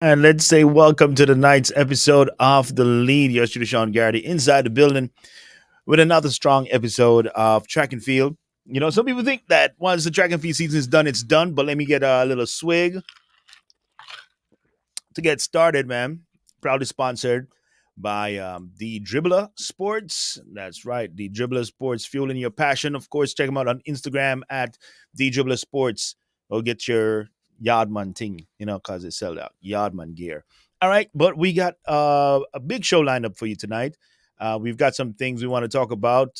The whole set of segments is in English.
And let's say welcome to the night's episode of The Lead. Yours truly, Sean Garrity, inside the building with another strong episode of Track and Field. You know, some people think that once the track and field season is done, it's done. But let me get a little swig to get started, man. Proudly sponsored by the Dribbler Sports. That's right, the Dribbler Sports, fueling your passion. Of course, check them out on Instagram at the Dribbler Sports. Go get your Yardman thing, because it's sold out. Yardman gear. All right, but we got a big show lined up for you tonight. We've got some things we want to talk about.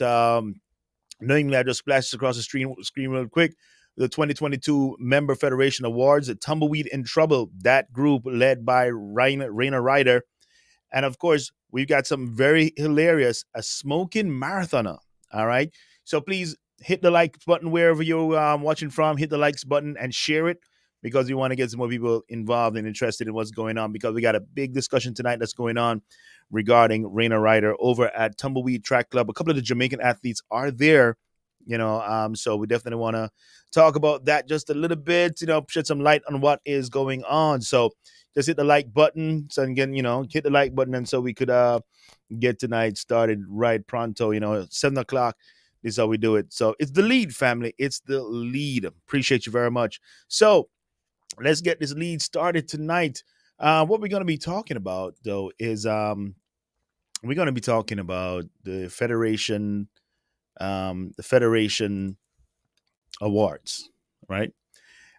Knowing that just splashes across the screen real quick. The 2022 Member Federation Awards, the Tumbleweed in Trouble, that group led by Rana Reider. And of course, we've got some very hilarious, a smoking marathoner. All right. So please hit the like button wherever you're watching from. Hit the likes button and share it because we want to get some more people involved and interested in what's going on because we got a big discussion tonight that's going on regarding Rana Reider over at Tumbleweed Track Club. A couple of the Jamaican athletes are there, so we definitely want to talk about that just a little bit, shed some light on what is going on. So just hit the like button. So again, hit the like button and so we could get tonight started right pronto, 7 o'clock. This is how we do it. So it's the lead, family. It's the lead. Appreciate you very much. So let's get this lead started tonight. What we're going to be talking about, though, is we're going to be talking about the Federation Awards, right?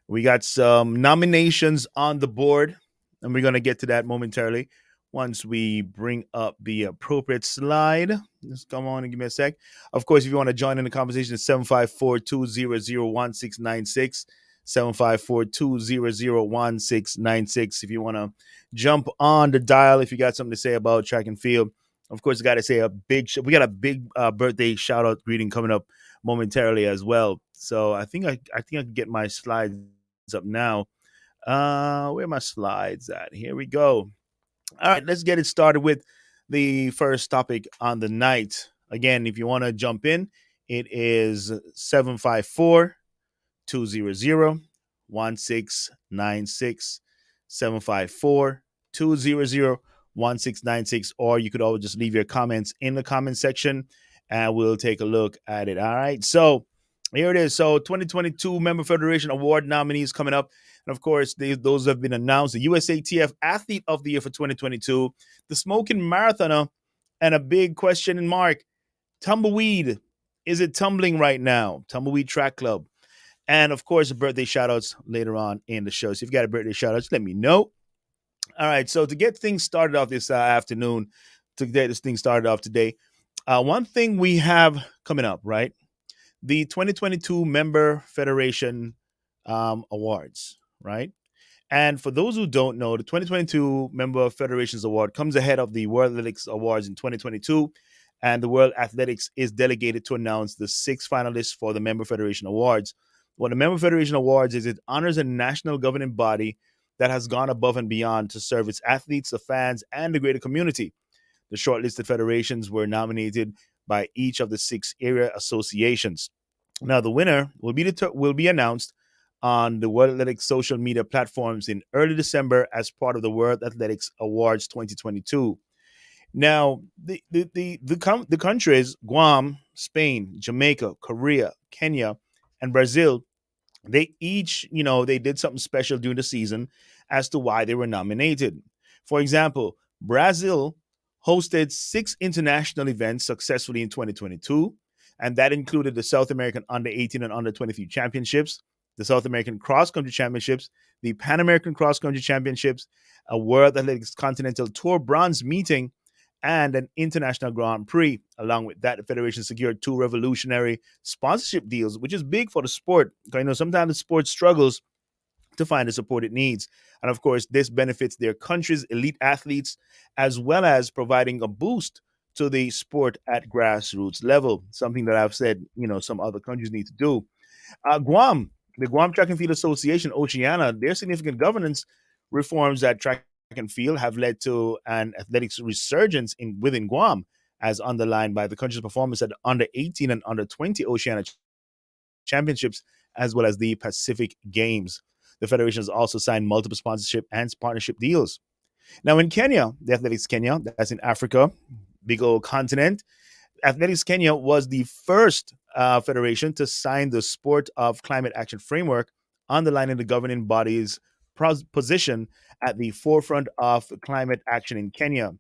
We got some nominations on the board, and we're going to get to that momentarily once we bring up the appropriate slide. Just come on and give me a sec. Of course, if you want to join in the conversation, it's 754-200-1696. 754-200-1696. If you want to jump on the dial, if you got something to say about track and field. Of course, I got to say we got a big birthday shout out greeting coming up momentarily as well. So I think I can get my slides up now. Where are my slides at? Here we go. All right, let's get it started with the first topic on the night. Again, if you want to jump in, it is 754 200 1696. 754 200 1696. Or you could always just leave your comments in the comment section and we'll take a look at it. All right. So here it is. So 2022 Member Federation Award nominees coming up. And of course, those have been announced. The USATF Athlete of the Year for 2022, the Smokin Marathoner, and a big question mark, Tumbleweed. Is it tumbling right now? Tumbleweed Track Club. And of course, birthday shout outs later on in the show. So if you've got a birthday shout out, let me know. All right. So to get things started off this afternoon, to get this thing started off today, one thing we have coming up, right? The 2022 Member Federation Awards, right? And for those who don't know, the 2022 Member Federations Award comes ahead of the World Athletics Awards in 2022. And the World Athletics is delegated to announce the 6 finalists for the Member Federation Awards. What the Member Federation Awards is, it honors a national governing body that has gone above and beyond to serve its athletes, the fans, and the greater community. The shortlisted federations were nominated by each of the 6 area associations. Now, the winner will be announced on the World Athletics social media platforms in early December as part of the World Athletics Awards 2022. Now, the countries Guam, Spain, Jamaica, Korea, Kenya, and Brazil, they each, they did something special during the season as to why they were nominated. For example, Brazil hosted 6 international events successfully in 2022, and that included the South American Under 18 and Under 23 Championships, the South American Cross Country Championships, the Pan American Cross Country Championships, a World Athletics Continental Tour bronze meeting, and an international Grand Prix. Along with that, the Federation secured 2 revolutionary sponsorship deals, which is big for the sport. Sometimes the sport struggles to find the support it needs. And of course, this benefits their country's elite athletes, as well as providing a boost to the sport at grassroots level, something that I've said, some other countries need to do. Guam, the Guam Track and Field Association, Oceania, their significant governance reforms at track and field have led to an athletics resurgence within Guam, as underlined by the country's performance at the Under 18 and Under 20 Oceania Championships, as well as the Pacific Games. The federation has also signed multiple sponsorship and partnership deals. Now, in Kenya, the Athletics Kenya, that's in Africa, big old continent, Athletics Kenya was the first federation to sign the Sport of Climate Action Framework, underlining the governing body's position at the forefront of climate action in Kenya.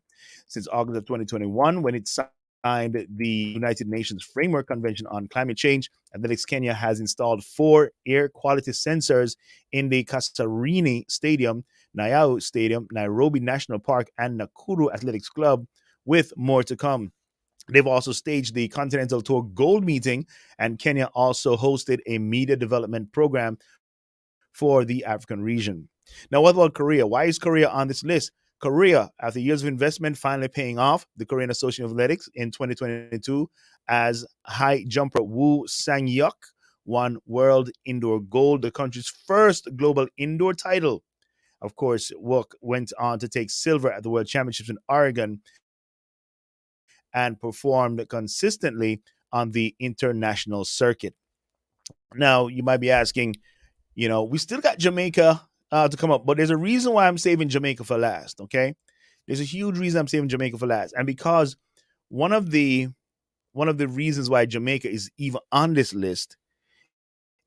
Since August of 2021, when it signed the United Nations Framework Convention on Climate Change, Athletics Kenya has installed 4 air quality sensors in the Kasarani Stadium, Nyayo Stadium, Nairobi National Park, and Nakuru Athletics Club, with more to come. They've also staged the Continental Tour Gold meeting, and Kenya also hosted a media development program for the African region. Now, what about Korea? Why is Korea on this list? Korea, after years of investment, finally paying off. The Korean Association of Athletics in 2022, as high jumper Woo Sang-hyuk won World Indoor Gold, the country's first global indoor title. Of course, Wook went on to take silver at the World Championships in Oregon and performed consistently on the international circuit. Now, you might be asking, we still got Jamaica to come up, but there's a reason why I'm saving Jamaica for last. Okay, there's a huge reason I'm saving Jamaica for last, and because one of the reasons why Jamaica is even on this list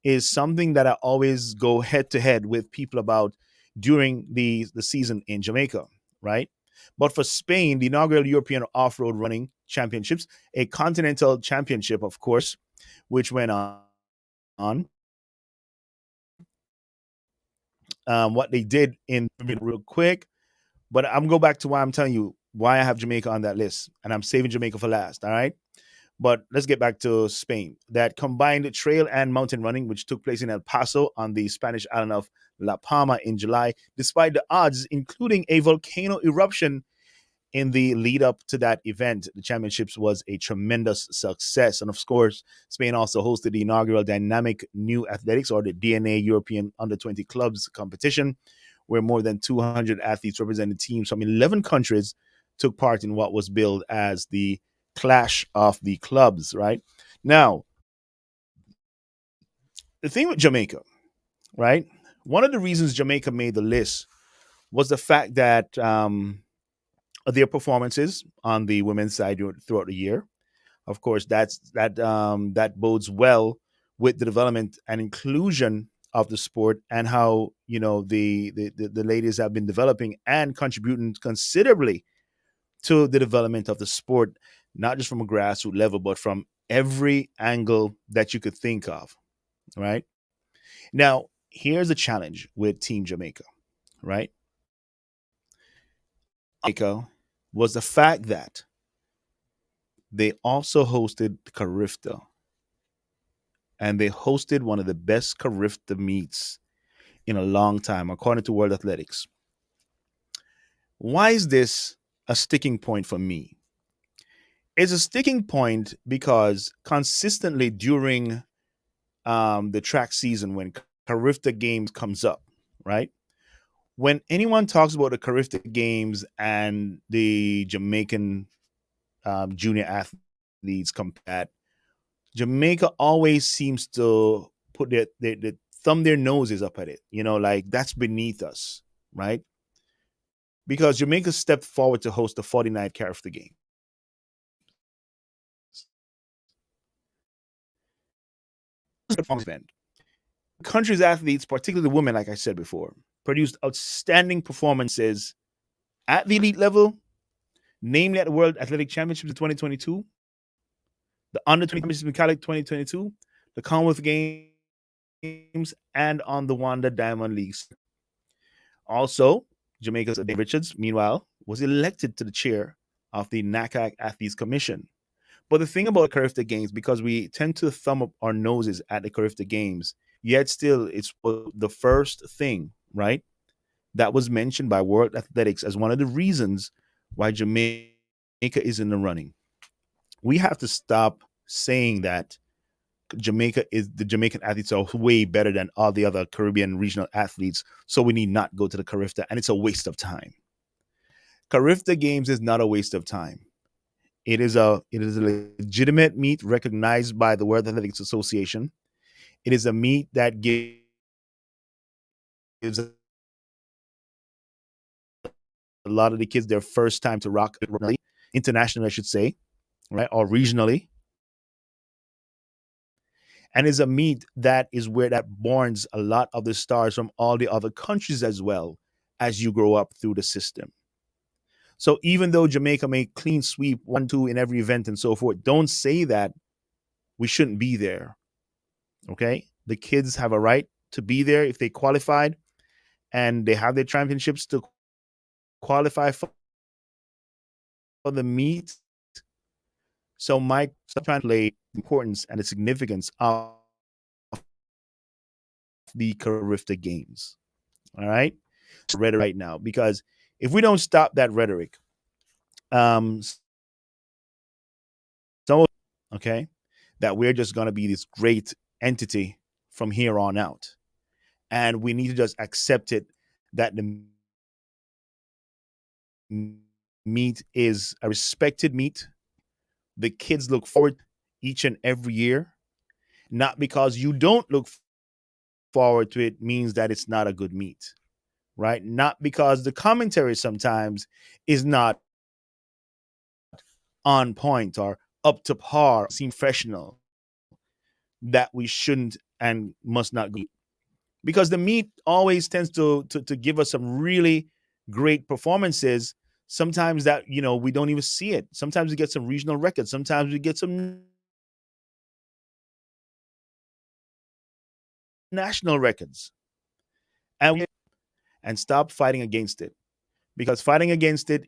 is something that I always go head to head with people about during the season in Jamaica, right? But for Spain, the inaugural European Off-Road Running Championships, a continental championship, of course, which went on. What they did in real quick, but I'm go back to why I'm telling you why I have Jamaica on that list, and I'm saving Jamaica for last. All right. But let's get back to Spain. That combined trail and mountain running, which took place in El Paso on the Spanish island of La Palma in July, despite the odds, including a volcano eruption in the lead up to that event. The championships was a tremendous success. And of course, Spain also hosted the inaugural Dynamic New Athletics, or the DNA European Under 20 Clubs competition, where more than 200 athletes representing teams from 11 countries took part in what was billed as the Clash of the Clubs, right? Now, the thing with Jamaica, right? One of the reasons Jamaica made the list was the fact that their performances on the women's side throughout the year. Of course, that bodes well with the development and inclusion of the sport, and how the ladies have been developing and contributing considerably to the development of the sport, not just from a grassroots level, but from every angle that you could think of. Right now, here's a challenge with Team Jamaica. Right, Jamaica was the fact that they also hosted Carifta, and they hosted one of the best Carifta meets in a long time, according to World Athletics. Why is this a sticking point for me? It's a sticking point because consistently during the track season, when Carifta Games comes up, right? When anyone talks about the Carifta Games and the Jamaican junior athletes compete, Jamaica always seems to put their thumb their noses up at it, like that's beneath us, right? Because Jamaica stepped forward to host the 49th Carifta Game. Event. The country's athletes, particularly the women, like I said before, produced outstanding performances at the elite level, namely at the World Athletic Championships in 2022, the Under 20 Championships in Cali 2022, the Commonwealth Games, and on the Wanda Diamond Leagues. Also, Jamaica's Dave Richards, meanwhile, was elected to the chair of the NACAC Athletes Commission. But the thing about Carifta Games, because we tend to thumb up our noses at the Carifta Games, yet still it's the first thing, right, that was mentioned by World Athletics as one of the reasons why Jamaica is in the running. We have to stop saying that the Jamaican athletes are way better than all the other Caribbean regional athletes, so we need not go to the Carifta, and it's a waste of time. Carifta Games is not a waste of time. It is a legitimate meet recognized by the World Athletics Association. It is a meet that gives gives a lot of the kids their first time to rock internationally, I should say, right, or regionally, and is a meet that is where that borns a lot of the stars from all the other countries as well as you grow up through the system. So even though Jamaica may clean sweep 1-2 in every event and so forth, don't say that we shouldn't be there. Okay, the kids have a right to be there if they qualified, and they have their championships to qualify for the meet. So my play importance and the significance of the Carifta Games. All right, rhetoric right now, because if we don't stop that rhetoric, um, so okay, that we're just going to be this great entity from here on out, and we need to just accept it that the meet is a respected meet. The kids look forward each and every year. Not because you don't look forward to it means that it's not a good meet, right? Not because the commentary sometimes is not on point or up to par, seem professional, that we shouldn't and must not go. Because the meet always tends to give us some really great performances. Sometimes that we don't even see it. Sometimes we get some regional records. Sometimes we get some national records, and stop fighting against it, because fighting against it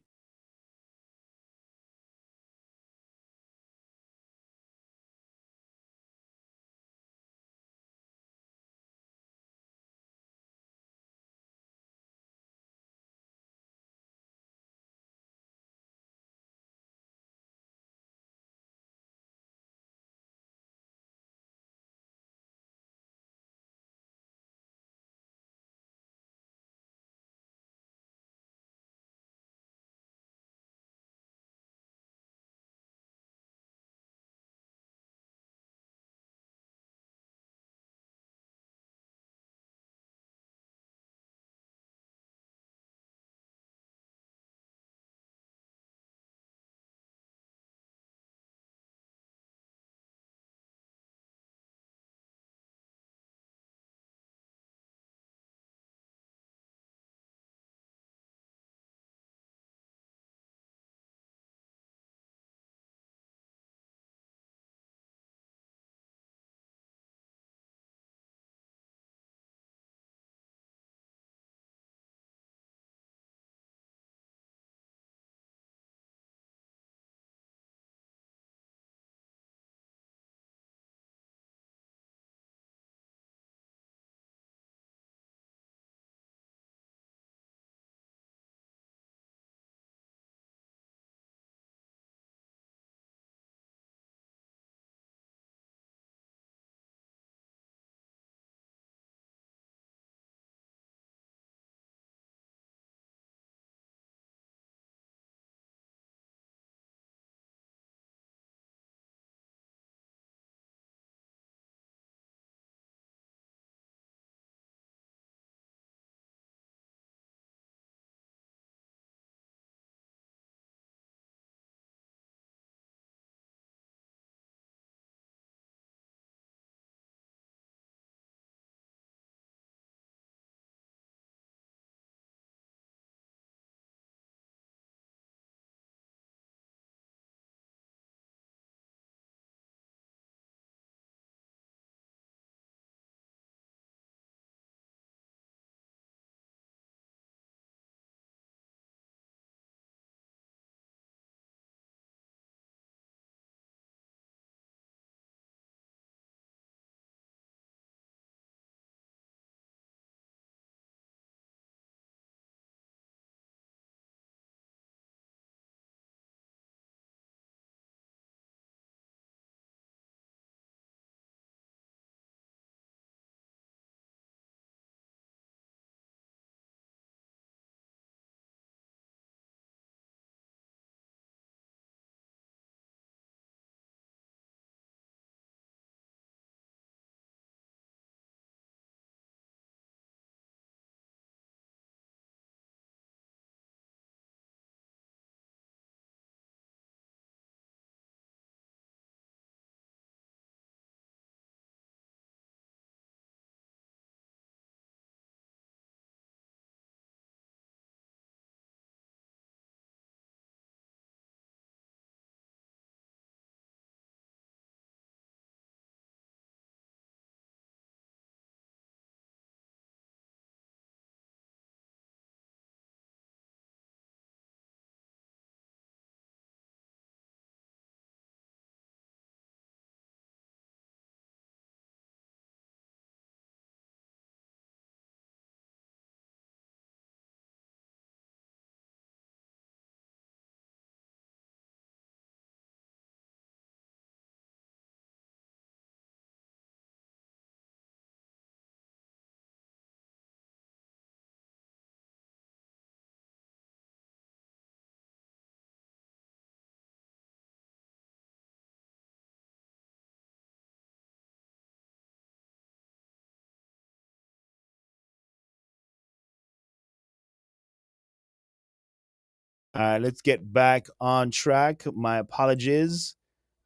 All right, let's get back on track. My apologies.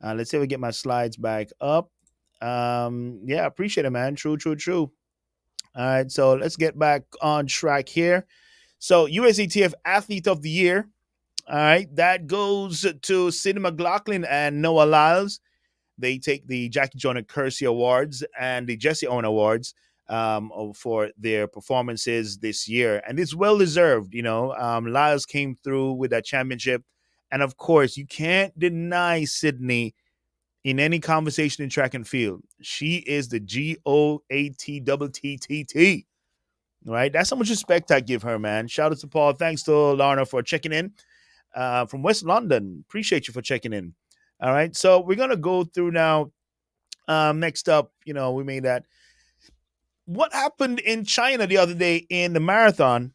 Let's see if we get my slides back up. Yeah, appreciate it, man. True, true, true. All right, so let's get back on track here. So USATF Athlete of the Year. All right, that goes to Sidney McLaughlin and Noah Lyles. They take the Jackie Jonah Kersey Awards and the Jesse Owen Awards for their performances this year, and it's well deserved. Lyles came through with that championship, and of course, you can't deny Sydney in any conversation in track and field. She is the GOATTTT. Right, that's how much respect I give her, man. Shout out to Paul. Thanks to Lorna for checking in from West London. Appreciate you for checking in. All right, so we're gonna go through now. Next up, we made that. What happened in China the other day in the marathon?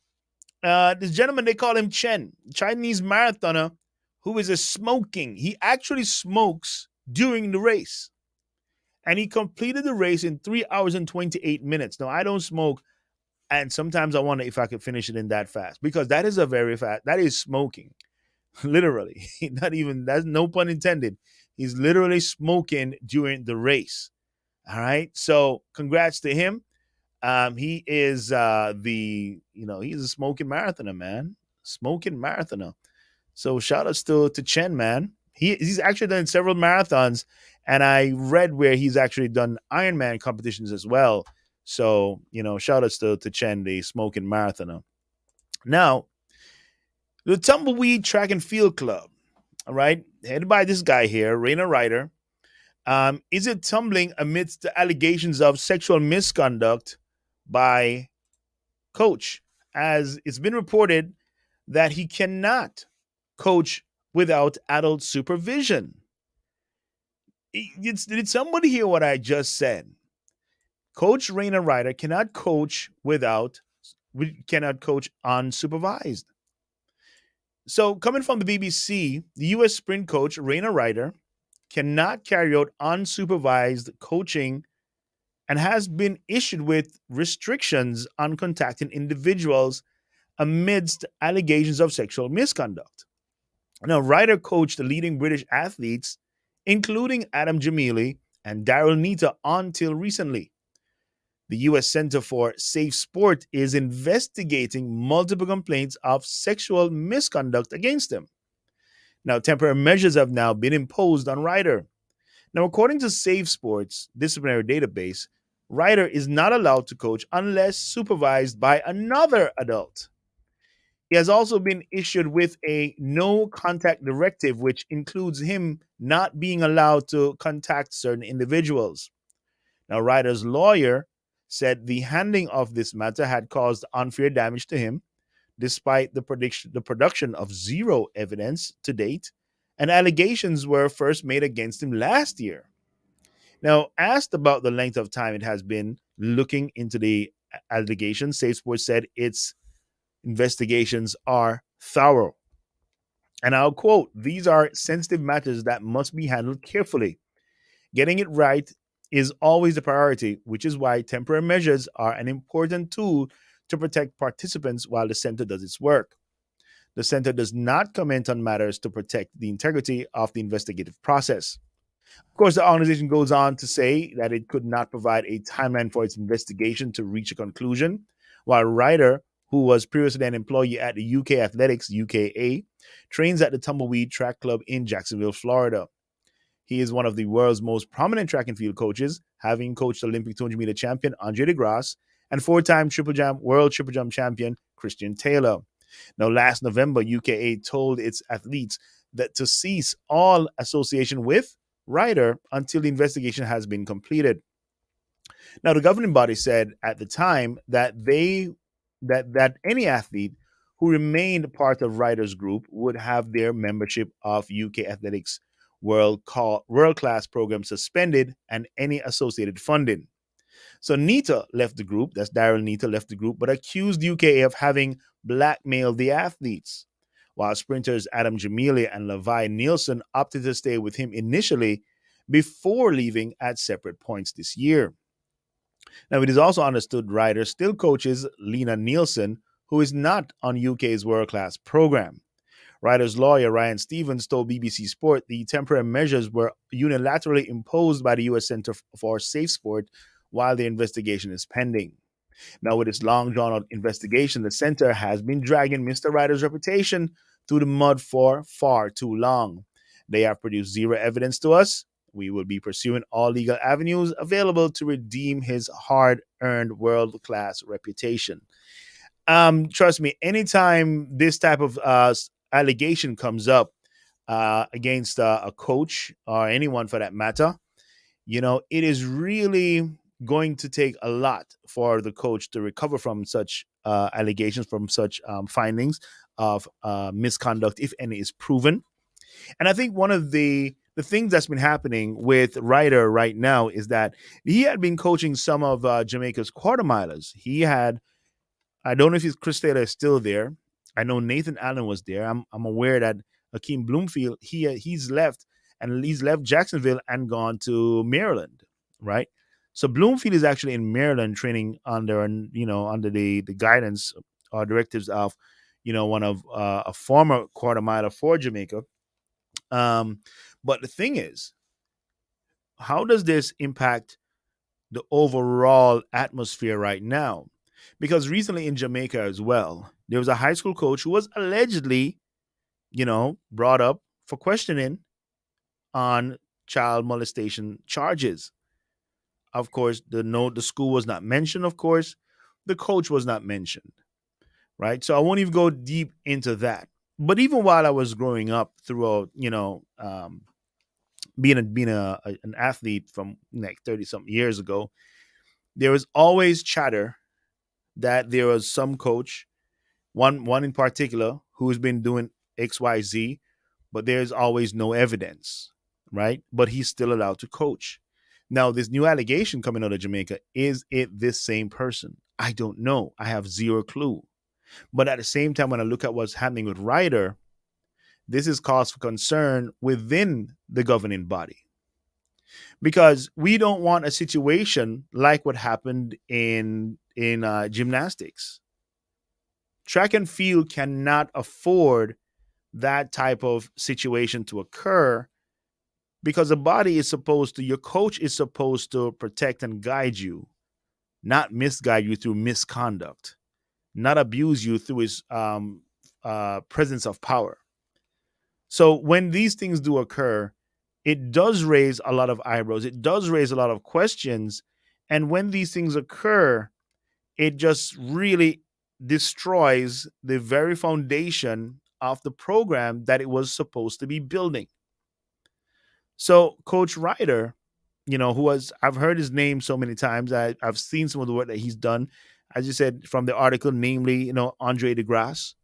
This gentleman, they call him Chen, Chinese marathoner, who is a smoking. He actually smokes during the race, and he completed the race in 3 hours and 28 minutes. Now, I don't smoke, and sometimes I wonder if I could finish it in that fast, because that is a very fast. That is smoking. Literally, not even, that's no pun intended. He's literally smoking during the race. All right, so congrats to him. He is he's a smoking marathoner, man. Smoking marathoner. So shout outs to Chen, man. He's actually done several marathons, and I read where he's actually done Ironman competitions as well. So shout outs to Chen, the smoking marathoner. Now, the Tumbleweed Track and Field Club, all right, headed by this guy here, Rana Reider, is it tumbling amidst the allegations of sexual misconduct by coach, as it's been reported that he cannot coach without adult supervision. Did somebody hear what I just said? Coach Rana Reider cannot coach unsupervised. So, coming from the BBC, the U.S. sprint coach Rana Reider cannot carry out unsupervised coaching and has been issued with restrictions on contacting individuals amidst allegations of sexual misconduct. Now, Ryder coached the leading British athletes, including Adam Jamili and Daryl Nita, until recently. The U.S. Center for Safe Sport is investigating multiple complaints of sexual misconduct against him. Now, temporary measures have now been imposed on Ryder. Now, according to Safe Sports disciplinary database, Ryder is not allowed to coach unless supervised by another adult. He has also been issued with a no contact directive, which includes him not being allowed to contact certain individuals. Now, Ryder's lawyer said the handling of this matter had caused unfair damage to him, despite the production of zero evidence to date, and allegations were first made against him last year. Now, asked about the length of time it has been looking into the allegations, Safe Sports said its investigations are thorough. And I'll quote, "These are sensitive matters that must be handled carefully. Getting it right is always the priority, which is why temporary measures are an important tool to protect participants while the center does its work. The center does not comment on matters to protect the integrity of the investigative process." Of course, the organization goes on to say that it could not provide a timeline for its investigation to reach a conclusion, while Ryder, who was previously an employee at the UK Athletics (UKA), trains at the Tumbleweed Track Club in Jacksonville, Florida. He is one of the world's most prominent track and field coaches, having coached Olympic 200-meter champion Andre DeGrasse and four-time world triple jump champion Christian Taylor. Now, last November, UKA told its athletes that to cease all association with Ryder until the investigation has been completed. Now, the governing body said at the time that that any athlete who remained part of Ryder's group would have their membership of UK Athletics world class program suspended and any associated funding. So Nita left the group, that's Daryl Nita left the group, but accused UK of having blackmailed the athletes, while sprinters Adam Jamili and Levi Nielsen opted to stay with him initially before leaving at separate points this year. Now, it is also understood Ryder still coaches Lena Nielsen, who is not on UK's world-class program. Ryder's lawyer, Ryan Stevens, told BBC Sport the temporary measures were unilaterally imposed by the U.S. Center for Safe Sport while the investigation is pending. Now, with its long drawn out investigation, the center has been dragging Mr. Ryder's reputation through the mud for far too long. They have produced zero evidence to us. We will be pursuing all legal avenues available to redeem his hard earned world class reputation. Trust me, anytime this type of allegation comes up against a coach or anyone for that matter, it is really going to take a lot for the coach to recover from such allegations, from such findings of misconduct, if any is proven. And I think one of the things that's been happening with Ryder right now is that he had been coaching some of Jamaica's quarter milers. He had, I don't know if his Chris Taylor is still there. I know Nathan Allen was there. I'm aware that Akeem Bloomfield he's left, and he's left Jacksonville and gone to Maryland, right? So Bloomfield is actually in Maryland training under the guidance or directives of one of a former quarter miler for Jamaica. Um, but the thing is, how does this impact the overall atmosphere right now? Because recently in Jamaica as well, there was a high school coach who was allegedly, brought up for questioning on child molestation charges. Of course, the school was not mentioned, of course. The coach was not mentioned, right? So I won't even go deep into that. But even while I was growing up throughout, being an athlete from like 30 something years ago, there was always chatter that there was some coach, one in particular, who's been doing XYZ, but there's always no evidence, right? But he's still allowed to coach. Now, this new allegation coming out of Jamaica, is it this same person? I don't know. I have zero clue. But at the same time, when I look at what's happening with Ryder, this is cause for concern within the governing body, because we don't want a situation like what happened in gymnastics. Track and field cannot afford that type of situation to occur, because the body is supposed to, your coach is supposed to protect and guide you, not misguide you through misconduct, not abuse you through his presence of power. So when these things do occur, it does raise a lot of eyebrows. It does raise a lot of questions. And when these things occur, it just really destroys the very foundation of the program that it was supposed to be building. So Coach Ryder, I've heard his name so many times. I've seen some of the work that he's done, as you said, from the article, namely, Andre DeGrasse,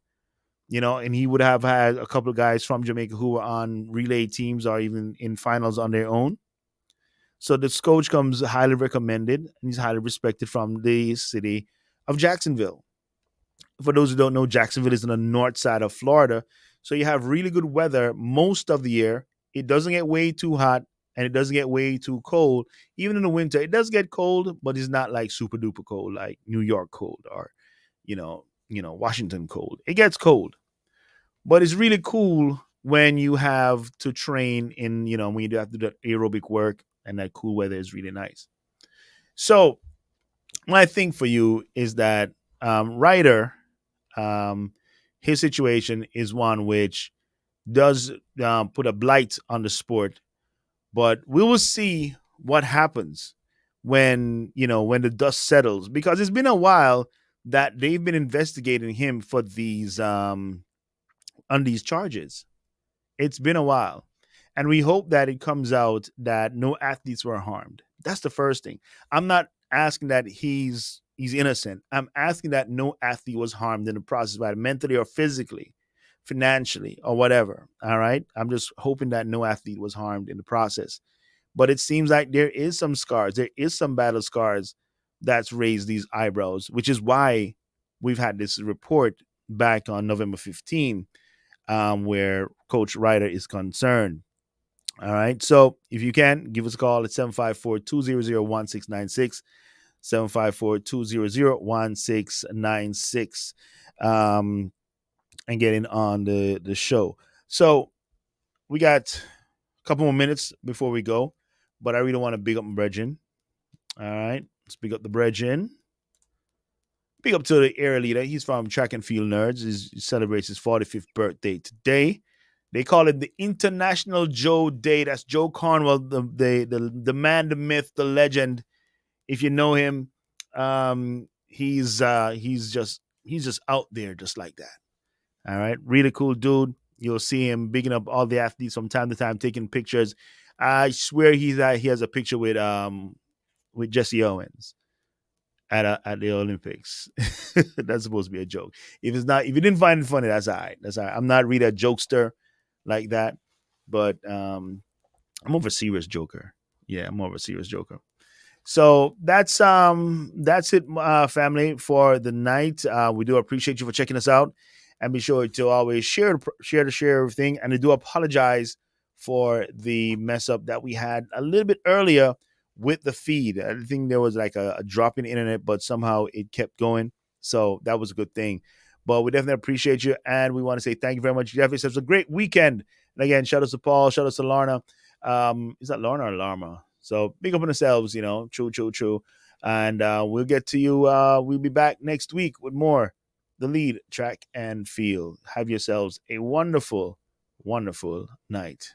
and he would have had a couple of guys from Jamaica who were on relay teams or even in finals on their own. So this coach comes highly recommended, and he's highly respected from the city of Jacksonville. For those who don't know, Jacksonville is on the north side of Florida. So you have really good weather most of the year. It doesn't get way too hot and it doesn't get way too cold. Even in the winter, it does get cold, but it's not like super duper cold, like New York cold or, Washington cold. It gets cold, but it's really cool when you have to train when you have to do aerobic work, and that cool weather is really nice. So my thing for you is that Ryder, his situation is one which does put a blight on the sport, but we will see what happens when the dust settles, because it's been a while that they've been investigating him for these on these charges. It's been a while. And we hope that it comes out that no athletes were harmed. That's the first thing. I'm not asking that he's innocent. I'm asking that no athlete was harmed in the process, whether mentally or physically, financially, or whatever. All right. I'm just hoping that no athlete was harmed in the process. But it seems like there is some scars. There is some battle scars that's raised these eyebrows, which is why we've had this report back on November 15, where Coach Ryder is concerned. All right. So if you can, give us a call at 754-200-1696, 754-200-1696. and getting on the show. So we got a couple more minutes before we go, but I really want to big up my brethren. All right, let's big up the brethren. Big up to the area leader. He's from Track and Field Nerds. He celebrates his 45th birthday today. They call it the International Joe Day. That's Joe Cornwell, the man, the myth, the legend. If you know him, he's just out there just like that. All right, really cool dude. You'll see him bigging up all the athletes from time to time, taking pictures. I swear he has a picture with Jesse Owens at the Olympics. That's supposed to be a joke. If it's not, if you didn't find it funny, that's all right. That's all right. I'm not really a jokester like that, but I'm more of a serious joker. Yeah, I'm more of a serious joker. So that's it, family, for the night. We do appreciate you for checking us out, and be sure to always share everything. And I do apologize for the mess up that we had a little bit earlier with the feed. I think there was like a drop in the internet, but somehow it kept going. So that was a good thing. But we definitely appreciate you, and we want to say thank you very much. You have yourselves a great weekend. And again, shout out to Paul, shout out to Lorna. Is that Lorna or Larma? So big up on yourselves, true, true, true. And we'll get to you. We'll be back next week with more the lead, track, and field. Have yourselves a wonderful, wonderful night.